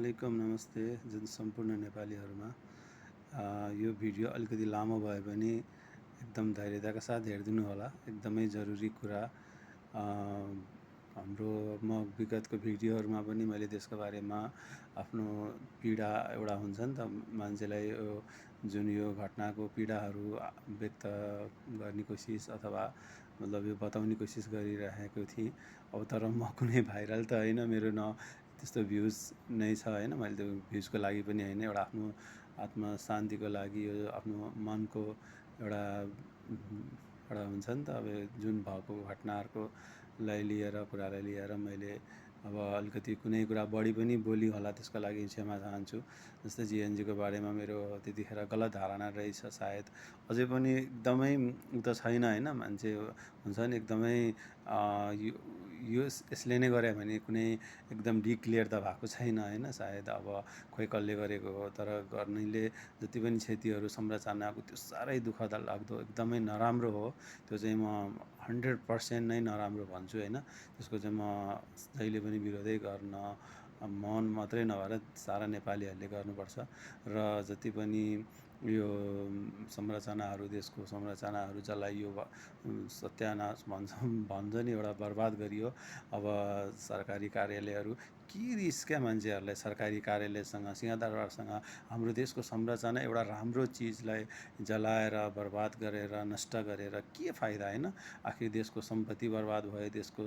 वालेकुम नमस्ते जुन सम्पूर्ण नेपालीहरूमा यो भिडियो अलिकति लामो भए पनि एकदम धैर्यताका साथ हेरिदिनु होला। एकदमै जरुरी कुरा। हाम्रो म विगतको भिडियोहरूमा पनि मैले त्यसको बारेमा आफ्नो पीडा एउटा हुन्छ नि त, मान्छेलाई जुन यो घटनाको पीडाहरू व्यक्त गर्ने कोसिस अथवा मतलब यो बताउने कोसिस गरिरहेको थिएँ। अब तर म कुनै भाइरल त होइन, मेरो न त्यस्तो भ्युज नै छ होइन। मैले त्यो भ्युजको लागि पनि होइन, एउटा आफ्नो आत्मा शान्तिको लागि, यो आफ्नो मनको एउटा हुन्छ नि त। अब जुन भएको घटनाहरूलाई लिएर कुरालाई लिएर मैले अब अलिकति कुनै कुरा बढी पनि बोली होला, त्यसको लागि क्षमा चाहन्छु। जस्तै जिएनजीको बारेमा मेरो त्यतिखेर गलत धारणा रहेछ सायद, अझै पनि एकदमै उ त छैन होइन। मान्छे हुन्छ नि एकदमै यसले नै गरे भने कुनै एकदम डिक्लियर त भएको छैन होइन। सायद अब खोइ कसले गरेको हो, तर गर्नेले जति पनि क्षतिहरू संरचनाको त्यो साह्रै दुःखद लाग्दो एकदमै नराम्रो हो। त्यो चाहिँ म 100% नै नराम्रो भन्छु होइन। त्यसको चाहिँ म जहिले पनि विरोधै गर्न, मन मात्रै नभएर सारा नेपालीहरूले गर्नुपर्छ। र जति पनि यो संरचनाहरू, देशको संरचनाहरू जलाइयो, सत्यानाश भन्छ नि, एउटा बर्बाद गरियो। अब सरकारी कार्यालयहरू के रिस क्या मान्छेहरूलाई, सरकारी कार्यालयसँग, सिंहदरबारसँग। हाम्रो देशको संरचना एउटा राम्रो चिजलाई जलाएर बर्बाद गरेर नष्ट गरेर के फाइदा होइन। आखिर देशको सम्पत्ति बर्बाद भयो, देशको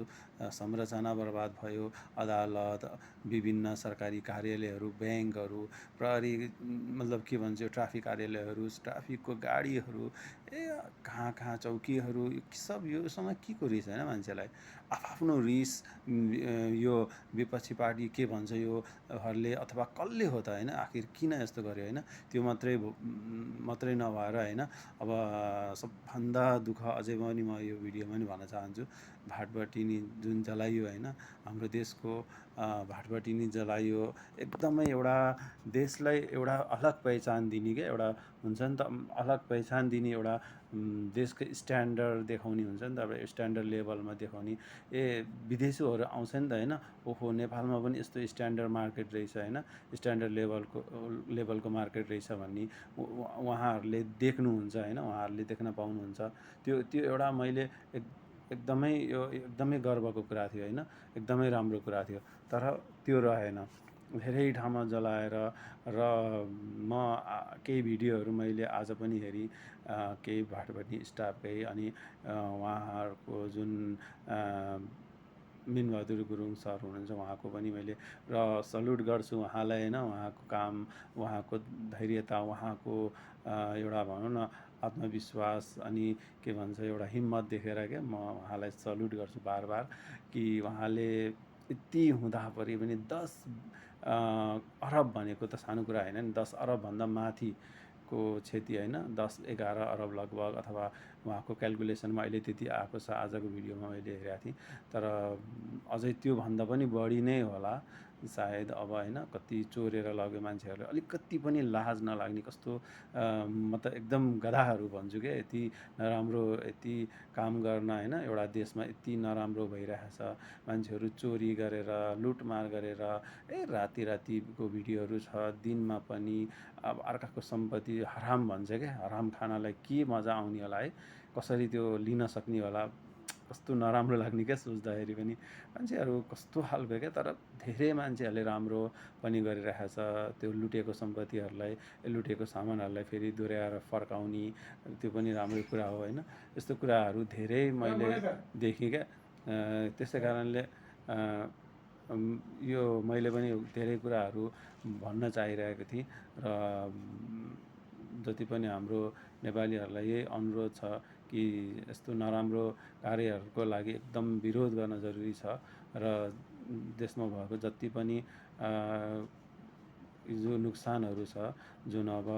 संरचना बर्बाद भयो। अदालत, विभिन्न सरकारी कार्यालयहरू, ब्याङ्कहरू, प्रहरी, मतलब के भन्छ, ट्राफिक कार्यालयहरू, ट्राफिकको गाडीहरू, कहाँ कहाँ चौकीहरू, सब योसँग के को रिस होइन मान्छेलाई। आफ्नो रिस यो विपक्षी पार्टी के भन्छ यो हरूले अथवा कसले हो त होइन। आखिर किन यस्तो गर्यो होइन। त्यो मात्रै नभएर होइन, अब सबभन्दा दुःख अझै पनि म यो भिडियोमा पनि भन्न चाहन्छु, भाटबटिनी जुन जलाइयो होइन, हाम्रो देशको भाटबटिनी जलाइयो। एकदमै एउटा देशलाई एउटा अलग पहिचान दिने क्या, एउटा हुन्छ नि त, अलग पहिचान दिने एउटा देशको स्ट्यान्डर्ड देखाउने हुन्छ नि त। अब स्ट्यान्डर्ड लेभलमा देखाउने, विदेशीहरू आउँछ नि त होइन। ओहो, नेपालमा पनि यस्तो स्ट्यान्डर्ड मार्केट रहेछ होइन, स्ट्यान्डर्ड लेभलको मार्केट रहेछ भन्ने उहाँहरूले देख्नुहुन्छ होइन, उहाँहरूले देख्न पाउनुहुन्छ। त्यो एउटा मैले एकदमै यो एकदमै गर्वको कुरा थियो होइन, एकदमै राम्रो कुरा थियो। तर त्यो रहेन, धेरै ठाउँमा जलाएर। र म केही भिडियोहरू मैले आज पनि हेरेँ, केही भाटबटिनी स्टाफकै, अनि उहाँहरूको जुन मिनबहादुर गुरुङ सर हुनुहुन्छ, उहाँको पनि मैले र सल्युट गर्छु उहाँलाई होइन। उहाँको काम, उहाँको धैर्यता, उहाँको एउटा भनौँ न आत्मविश्वास, अनि के भन्छ एउटा हिम्मत देखेर क्या म उहाँलाई सल्युट गर्छु बार बार। कि उहाँले यति हुँदापरि पनि 10 अरब भनेको त सानो कुरा होइन नि, 10 अरबभन्दा माथिको क्षति होइन, 10-11 अरब लगभग, अथवा उहाँको क्यालकुलेसनमा अहिले त्यति आएको छ, आजको भिडियोमा मैले हेरेको थिएँ। तर अझै त्योभन्दा पनि बढी नै होला सायद अब होइन। कति चोरेर लग्यो मान्छेहरूले, अलिकति पनि लाज नलाग्ने, कस्तो म त एकदम गधाहरू भन्छु क्या। यति नराम्रो, यति काम गर्न होइन, एउटा देशमा यति नराम्रो भइरहेछ, मान्छेहरू चोरी गरेर, लुटमार गरेर, रातिको भिडियोहरू छ, दिनमा पनि। अब अर्काको सम्पत्ति हराम भन्छ क्या, हराम खानालाई के मजा आउने होला है, कसरी त्यो लिन सक्ने होला। कस्तो नराम्रो लाग्ने क्या सोच्दाखेरि पनि, मान्छेहरू कस्तो खालको क्या। तर धेरै मान्छेहरूले राम्रो पनि गरिरहेछ, त्यो लुटेको सम्पत्तिहरूलाई, लुटेको सामानहरूलाई फेरि दोहोऱ्याएर फर्काउने, त्यो पनि राम्रै कुरा हो होइन। यस्तो कुराहरू धेरै मैले देखेँ क्या। त्यसै कारणले यो मैले पनि धेरै कुराहरू भन्न चाहिरहेको थिएँ। र जति पनि हाम्रो नेपालीहरूलाई यही अनुरोध छ कि यस्तो नराम्रो कार्यहरूको लागि एकदम विरोध गर्न जरुरी छ। र देशमा भएको जति पनि जो नुक्सानहरू छ, जुन अब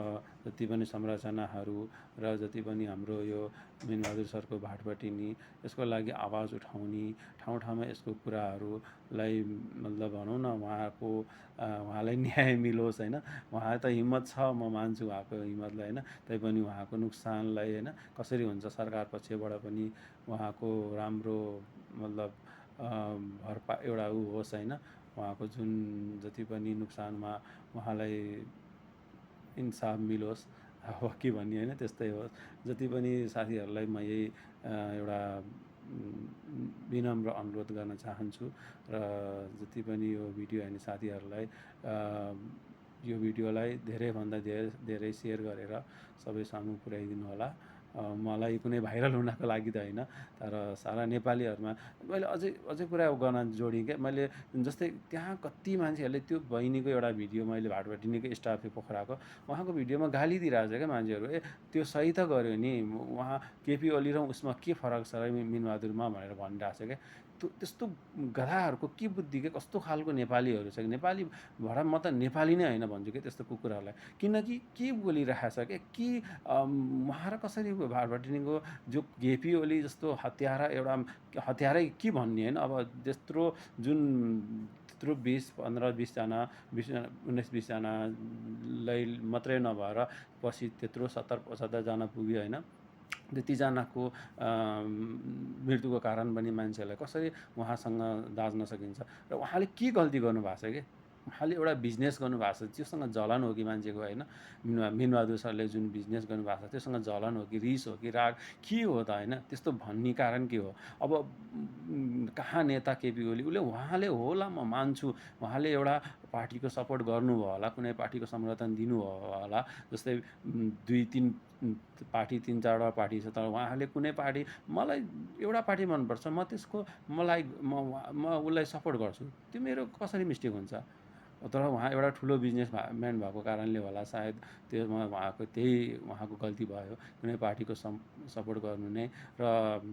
जति पनि संरचनाहरू, र जति पनि हाम्रो यो मिनबहादुर सरको भाटबटिनी, यसको लागि आवाज उठाउने, ठाउँ ठाउँमा यसको कुराहरूलाई मतलब भनौँ न, उहाँलाई न्याय मिलोस् होइन। उहाँ त हिम्मत छ, म मान्छु उहाँको हिम्मतलाई होइन। तैपनि उहाँको नुक्सानलाई होइन, कसरी हुन्छ, सरकार पक्षबाट पनि उहाँको राम्रो मतलब एउटा होस् होइन, उहाँको जुन जति पनि नोक्सानमा उहाँलाई इन्साफ मिलोस् हो कि भन्ने होइन, त्यस्तै होस्। जति पनि साथीहरूलाई म यही एउटा विनम्र अनुरोध गर्न चाहन्छु र जति पनि यो भिडियो हेर्ने साथीहरूलाई यो भिडियोलाई धेरैभन्दा धेरै सेयर गरेर सबै सामु पुर्याइदिनु होला। मलाई कुनै भाइरल हुनको लागि त होइन, तर सारा नेपालीहरूमा मैले अझै कुरा गर्न जोडेँ क्या। मैले जस्तै त्यहाँ कति मान्छेहरूले त्यो बहिनीको एउटा भिडियो मैले भाटपाटिनीको स्टाफे पोखराको उहाँको भिडियोमा गाली दिइरहेछ क्या मान्छेहरू। त्यो सही त गर्यो नि, उहाँ केपी ओली र उसमा के फरक छ र मिनबहादुरमा भनेर भनिरहेछ क्या। त्यस्तो गधाहरूको के बुद्धि के, कस्तो खालको नेपालीहरू छ कि, नेपाली भएर म त नेपाली नै होइन भन्छु कि त्यस्तो कुकुरहरूलाई। किनकि के बोलिरहेछ क्या, के उहाँ र कसरी भाटपाटिनीको जो केपी ओली जस्तो हत्यारा, एउटा हत्यारै के भन्ने होइन, अब त्यत्रो जुन त्यत्रो 20-15-20जना 19-20जनालाई मात्रै नभएर पछि त्यत्रो 70-75जना पुग्यो होइन। त्यतिजनाको मृत्युको कारण पनि मान्छेहरूलाई कसरी उहाँसँग दाँच्न सकिन्छ। र उहाँले के गल्ती गर्नुभएको छ कि, उहाँले एउटा बिजनेस गर्नुभएको छ, त्योसँग जलन हो कि मान्छेको होइन। मिनबहादुर सरले जुन बिजनेस गर्नुभएको छ त्योसँग जलन हो कि, रिस हो कि, राग के हो त होइन। त्यस्तो भन्ने कारण के हो। अब कहाँ नेता केपी ओली, उहाँले होला म मान्छु, उहाँले एउटा पार्टीको सपोर्ट गर्नुभयो होला, कुनै पार्टीको समर्थन दिनुभयो होला। जस्तै 2-3 पार्टी 3-4वटा पार्टी छ, तर उहाँले कुनै पार्टी, मलाई एउटा पार्टी मनपर्छ, म त्यसको म उसलाई सपोर्ट गर्छु, त्यो मेरो कसरी मिस्टेक हुन्छ। तर उहाँ एउटा ठुलो बिजनेसम्यान भएको कारणले होला सायद त्यसमा उहाँको गल्ती भयो, कुनै पार्टीको सपोर्ट गर्नु नै। र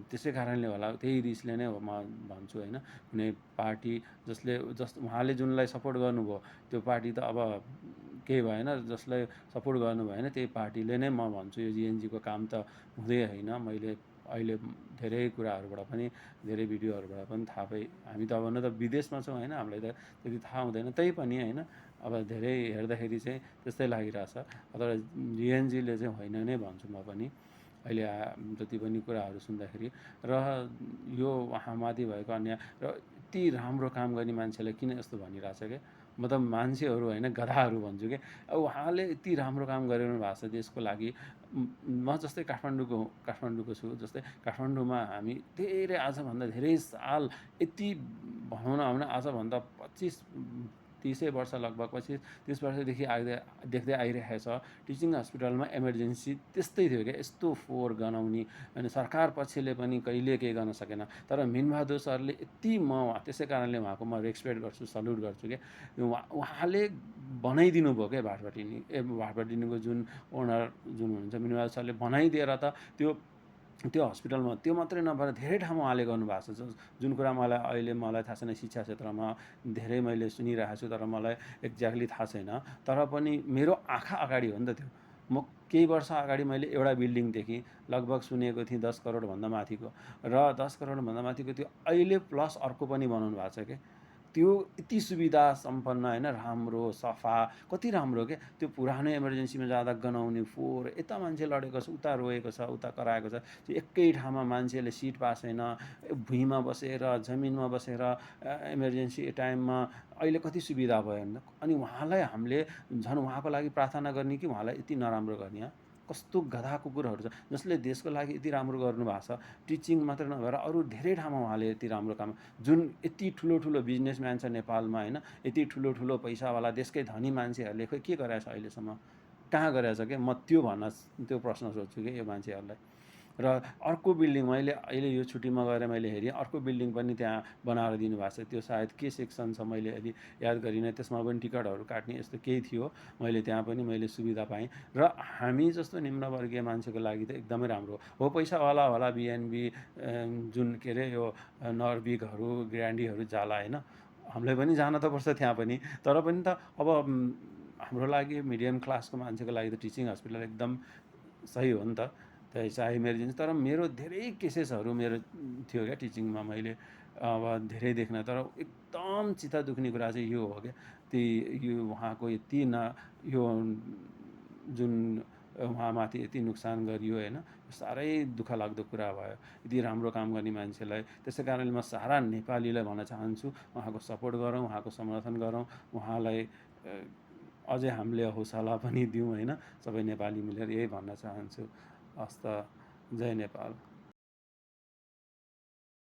त्यसै कारणले होला, त्यही रिसले नै हो म भन्छु होइन। कुनै पार्टी उहाँले जुनलाई सपोर्ट गर्नुभयो त्यो पार्टी त अब केही भएन, जसलाई सपोर्ट गर्नु भएन त्यही पार्टीले नै, म भन्छु यो जिएनजीको काम त हुँदै होइन। मैले अहिले धेरै कुराहरूबाट पनि, धेरै भिडियोहरूबाट पनि थाहा पाएँ। हामी त अब न त विदेशमा छौँ होइन, हामीलाई त त्यति थाहा हुँदैन, तै पनि होइन अब धेरै हेर्दाखेरि चाहिँ त्यस्तै लागिरहेछ। तर जिएनजीले चाहिँ होइन नै भन्छु म पनि अहिले जति पनि कुराहरू सुन्दाखेरि। र यो उहाँमाथि भएको अन्याय र यति राम्रो काम गर्ने मान्छेलाई किन यस्तो भनिरहेछ क्या। म त मान्छेहरू होइन, गधाहरू भन्छु क्या। अब उहाँले यति राम्रो काम गरिरहनु भएको छ देशको लागि। म जस्तै काठमाडौँको छु, जस्तै काठमाडौँमा हामी धेरै, आजभन्दा धेरै साल, यति भनौँ न भने आजभन्दा 25-30 वर्ष, लगभग 25-30 वर्षदेखि देख्दै आइरहेको छ। टिचिङ हस्पिटलमा इमर्जेन्सी त्यस्तै थियो क्या, यस्तो फोहोर गनाउने, अनि सरकार पक्षले पनि कहिले केही गर्न सकेन। तर मिनबहादुर सरले यति, त्यसै कारणले उहाँको म रेस्पेक्ट गर्छु, सल्युट गर्छु क्या। उहाँले बनाइदिनु भयो क्या भाटपाटिनीको जुन ओनर जुन हुनुहुन्छ मिनबहादुर सरले बनाइदिएर त त्यो हस्पिटलमा, त्यो मात्रै नभएर धेरै ठाउँमा उहाँले गर्नुभएको छ। जुन कुरा मलाई थाहा छैन, शिक्षा क्षेत्रमा धेरै मैले सुनिरहेको छु, तर मलाई एक्ज्याक्टली थाहा छैन। तर पनि मेरो आँखा अगाडि हो नि त त्यो। म केही वर्ष अगाडि मैले एउटा बिल्डिङ देखेँ, लगभग सुनेको थिएँ 10 करोडभन्दा माथिको, र 10 करोडभन्दा माथिको त्यो अहिले प्लस अर्को पनि बनाउनु भएको छ क्या। त्यो यति सुविधा सम्पन्न होइन, राम्रो सफा, कति राम्रो क्या। त्यो पुरानो इमर्जेन्सीमा जाँदा गनाउने फोहोर, यता मान्छे लडेको छ, उता रोएको छ, उता कराएको छ, त्यो एकै ठाउँमा मान्छेले सिट पाएको छैन, भुइँमा बसेर, जमिनमा बसेर इमर्जेन्सी टाइममा अहिले कति सुविधा भयो। अनि उहाँलाई हामीले झन् उहाँको लागि प्रार्थना गर्ने कि उहाँलाई यति नराम्रो गर्ने। कस्तो गधा कुकुरहरू छ जसले देशको लागि यति राम्रो गर्नुभएको छ। टिचिङ मात्र नभएर अरू धेरै ठाउँमा उहाँले यति राम्रो काम, जुन यति ठुलो बिजनेसम्यान छ नेपालमा होइन, यति ठुलो पैसावाला देशकै धनी मान्छेहरूले खोइ के गरेछ अहिलेसम्म, कहाँ गरेछ क्या। म त्यो प्रश्न सोध्छु कि यो मान्छेहरूलाई। र अर्को बिल्डिङ मैले अहिले यो छुट्टीमा गएर मैले हेरेँ, अर्को बिल्डिङ पनि त्यहाँ बनाएर दिनुभएको छ। त्यो सायद के सेक्सन छ मैले अलि याद गरिनँ, त्यसमा पनि टिकटहरू काट्ने यस्तो केही थियो। त्यहाँ पनि मैले सुविधा पाएँ। र हामी जस्तो निम्नवर्गीय मान्छेको लागि त एकदमै राम्रो हो। पैसावाला होला, बिएनबी जुन के अरे यो नर्विकहरू, ग्रान्डीहरू जाला होइन, हामीलाई पनि जान त पर्छ त्यहाँ पनि। तर पनि त अब हाम्रो लागि मिडियम क्लासको मान्छेको लागि त टिचिङ हस्पिटल एकदम सही हो नि त, चाहे इमर्जेन्सी। तर मेरो धेरै केसेसहरू मेरो थियो क्या टिचिङमा, मैले अब धेरै देख्न। तर एकदम चित्त दुख्ने कुरा चाहिँ यो हो क्या, यो उहाँको यति यो जुन उहाँमाथि यति नोक्सान गरियो होइन, साह्रै दुःख लाग्दो कुरा भयो यति राम्रो काम गर्ने मान्छेलाई। त्यसै कारणले म सारा नेपालीलाई भन्न चाहन्छु, उहाँको सपोर्ट गरौँ, उहाँको समर्थन गरौँ, उहाँलाई अझै हामीले हौसला पनि दिउँ होइन, सबै नेपाली मिलेर यही भन्न चाहन्छु। हस् त, जय नेपाल।